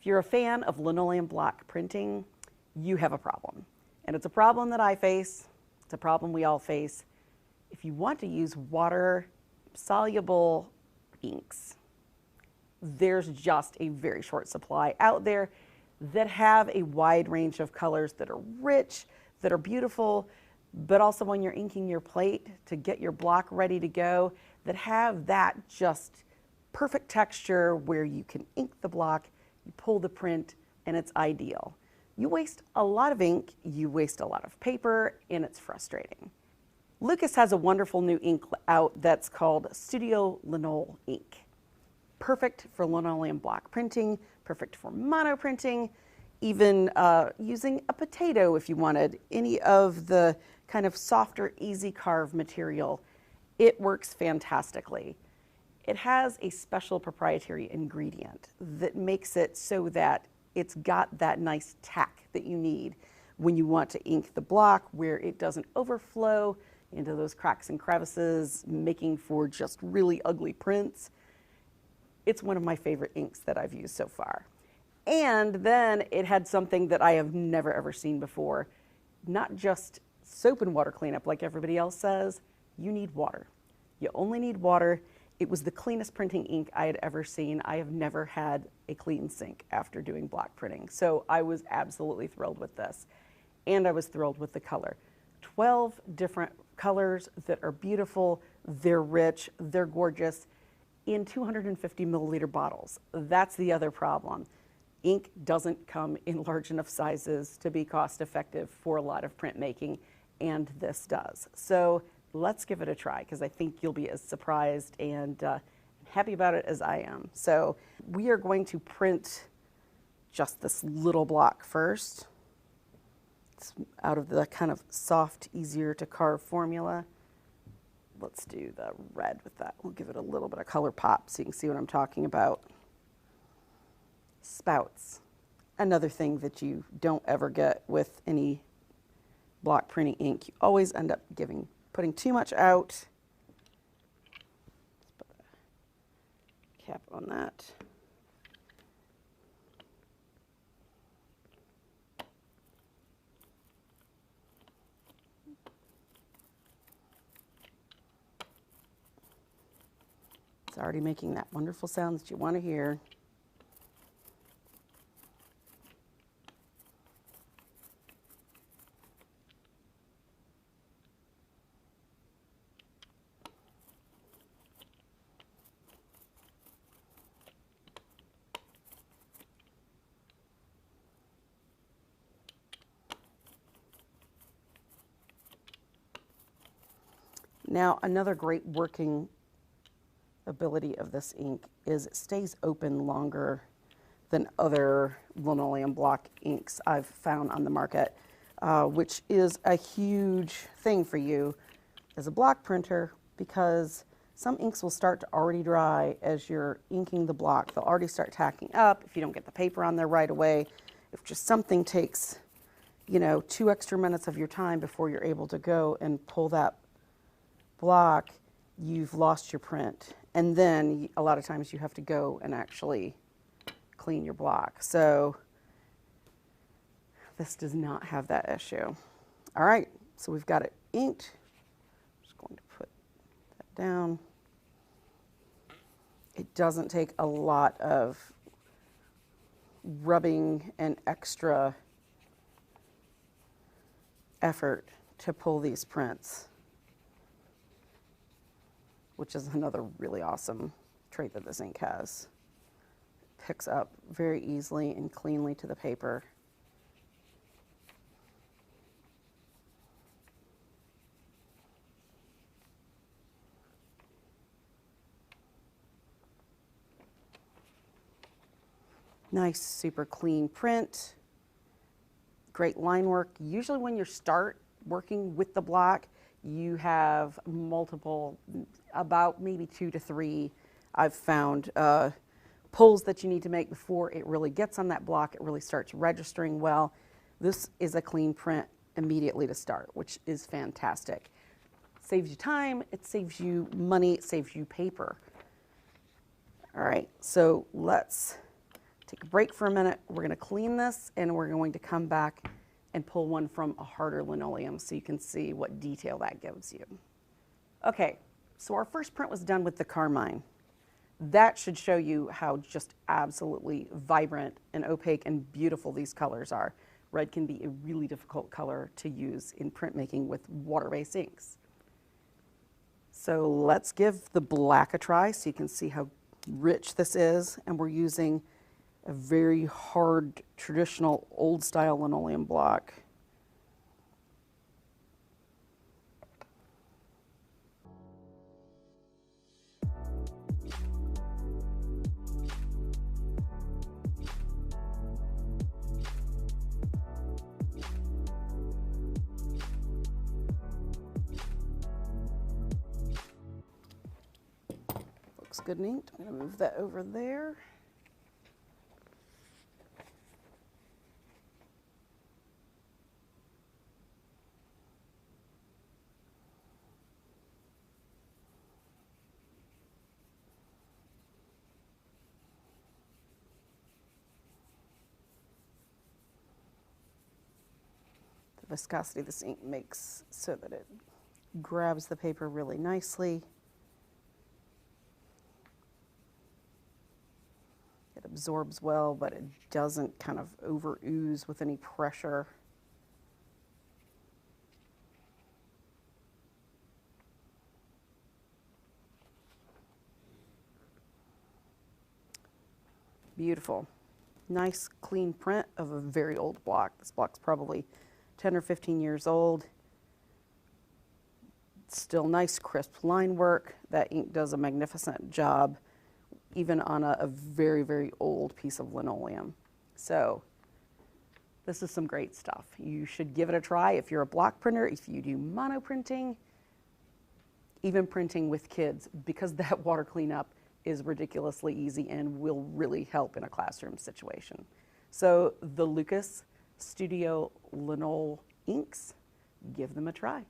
you're a fan of linoleum block printing, you have a problem. And it's a problem that I face. It's a problem we all face. If you want to use water-soluble inks, there's just a very short supply out there that have a wide range of colors that are rich, that are beautiful, but also when you're inking your plate to get your block ready to go, that have that just perfect texture where you can ink the block, you pull the print, and it's ideal. You waste a lot of ink, you waste a lot of paper, and it's frustrating. Lukas has a wonderful new ink out that's called Studio Linol ink. Perfect for linoleum block printing, perfect for mono printing, even using a potato if you wanted, any of the kind of softer, easy carve material. It works fantastically. It has a special proprietary ingredient that makes it so that it's got that nice tack that you need when you want to ink the block, where it doesn't overflow into those cracks and crevices, making for just really ugly prints. It's one of my favorite inks that I've used so far. And then it had something that I have never ever seen before. Not just soap and water cleanup like everybody else says, you need water. You only need water. It was the cleanest printing ink I had ever seen. I have never had a clean sink after doing block printing. So I was absolutely thrilled with this. And I was thrilled with the color. 12 different colors that are beautiful, they're rich, they're gorgeous, in 250 milliliter bottles. That's the other problem. Ink doesn't come in large enough sizes to be cost effective for a lot of printmaking, and this does. So let's give it a try, because I think you'll be as surprised and happy about it as I am. So we are going to print just this little block first. It's out of the kind of soft, easier to carve formula. Let's do the red with that. We'll give it a little bit of color pop so you can see what I'm talking about. Spouts. Another thing that you don't ever get with any block printing ink. You always end up putting too much out. Let's put a cap on that. It's already making that wonderful sound that you want to hear. Now, another great working ability of this ink is it stays open longer than other linoleum block inks I've found on the market, which is a huge thing for you as a block printer, because some inks will start to already dry as you're inking the block. They'll already start tacking up if you don't get the paper on there right away. If just something takes, 2 extra minutes of your time before you're able to go and pull that block, you've lost your print. And then a lot of times you have to go and actually clean your block. So this does not have that issue. All right, so we've got it inked. I'm just going to put that down. It doesn't take a lot of rubbing and extra effort to pull these prints, which is another really awesome trait that this ink has. It picks up very easily and cleanly to the paper. Nice, super clean print. Great line work. Usually when you start working with the block, you have multiple, about maybe 2 to 3, I've found, pulls that you need to make before it really gets on that block. It really starts registering well. This is a clean print immediately to start, which is fantastic. Saves you time, it saves you money, it saves you paper. All right, so let's take a break for a minute. We're going to clean this and we're going to come back and pull one from a harder linoleum so you can see what detail that gives you. Okay, so our first print was done with the carmine. That should show you how just absolutely vibrant and opaque and beautiful these colors are. Red can be a really difficult color to use in printmaking with water-based inks. So let's give the black a try so you can see how rich this is. And we're using a very hard, traditional, old-style linoleum block. Looks good and inked. I'm going to move that over there. The viscosity of this ink makes so that it grabs the paper really nicely. It absorbs well, but it doesn't kind of over ooze with any pressure. Beautiful. Nice clean print of a very old block. This block's probably 10 or 15 years old. Still nice crisp line work. That ink does a magnificent job even on a very, very old piece of linoleum. So this is some great stuff. You should give it a try if you're a block printer, if you do mono printing, even printing with kids, because that water cleanup is ridiculously easy and will really help in a classroom situation. So the Lukas Studio Linol inks, give them a try.